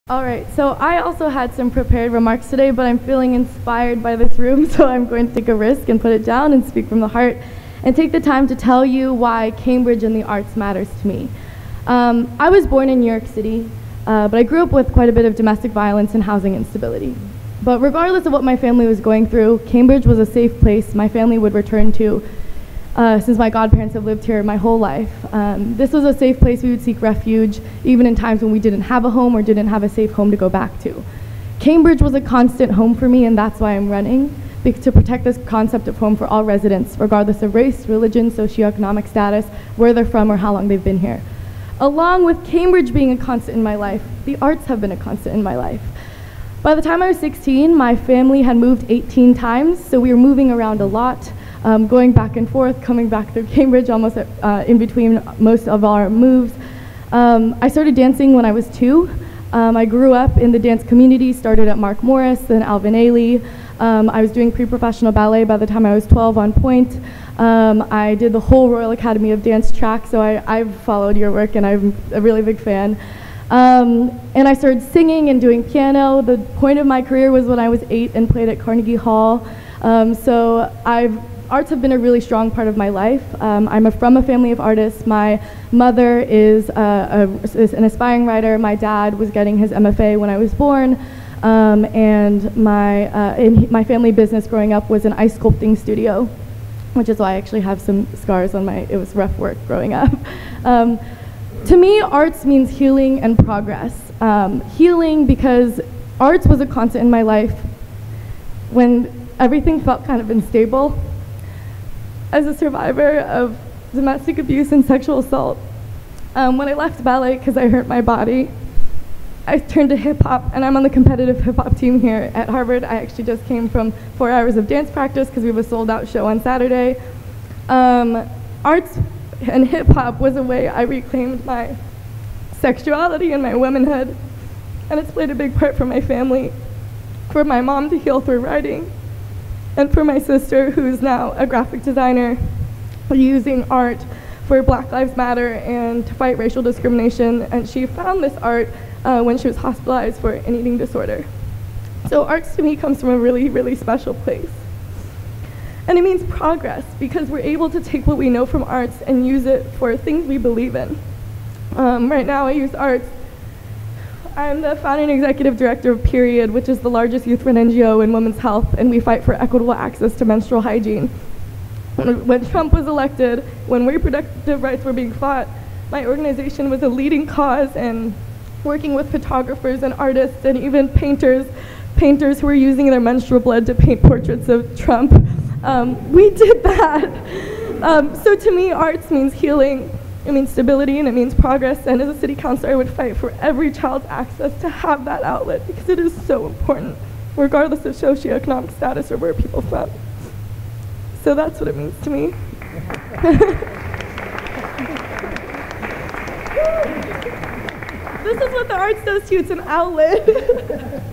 All right, so I also had some prepared remarks today, but I'm feeling inspired by this room, so I'm going to take a risk and put it down and speak from the heart and take the time to tell you why Cambridge and the arts matters to me. I was born in New York City, but I grew up with quite a bit of domestic violence and housing instability. But regardless of what my family was going through, Cambridge was a safe place my family would return to since my godparents have lived here my whole life. This was a safe place we would seek refuge, even in times when we didn't have a home or didn't have a safe home to go back to. Cambridge was a constant home for me, and that's why I'm running, to protect this concept of home for all residents, regardless of race, religion, socioeconomic status, where they're from, or how long they've been here. Along with Cambridge being a constant in my life, the arts have been a constant in my life. By the time I was 16, my family had moved 18 times, so we were moving around a lot. Going back and forth, coming back through Cambridge almost in between most of our moves. I started dancing when I was 2. I grew up in the dance community, started at Mark Morris, then Alvin Ailey. I was doing pre-professional ballet by the time I was 12 on Point. I did the whole Royal Academy of Dance track, so I've followed your work and I'm a really big fan. And I started singing and doing piano. The point of my career was when I was 8 and played at Carnegie Hall. Arts have been a really strong part of my life. I'm from a family of artists. My mother is an aspiring writer. My dad was getting his MFA when I was born. And my family business growing up was an ice sculpting studio, which is why I actually have some scars on it was rough work growing up. To me, arts means healing and progress. Healing because arts was a constant in my life when everything felt kind of unstable. As a survivor of domestic abuse and sexual assault, when I left ballet because I hurt my body, I turned to hip hop, and I'm on the competitive hip hop team here at Harvard. I actually just came from 4 hours of dance practice because we have a sold out show on Saturday. Arts and hip hop was a way I reclaimed my sexuality and my womanhood, and it's played a big part for my family, for my mom to heal through writing, and for my sister, who's now a graphic designer, using art for Black Lives Matter and to fight racial discrimination. And she found this art when she was hospitalized for an eating disorder. So arts to me comes from a really, really special place. And it means progress, because we're able to take what we know from arts and use it for things we believe in. Right now I use arts. I'm the founding executive director of Period, which is the largest youth-run NGO in women's health, and we fight for equitable access to menstrual hygiene. When Trump was elected, when reproductive rights were being fought, my organization was a leading cause and working with photographers and artists and even painters who were using their menstrual blood to paint portraits of Trump. We did that. So to me, arts means healing. It means stability, and it means progress, and as a city councilor, I would fight for every child's access to have that outlet, because it is so important, regardless of socioeconomic status or where people are from. So that's what it means to me. This is what the arts does to you. It's an outlet.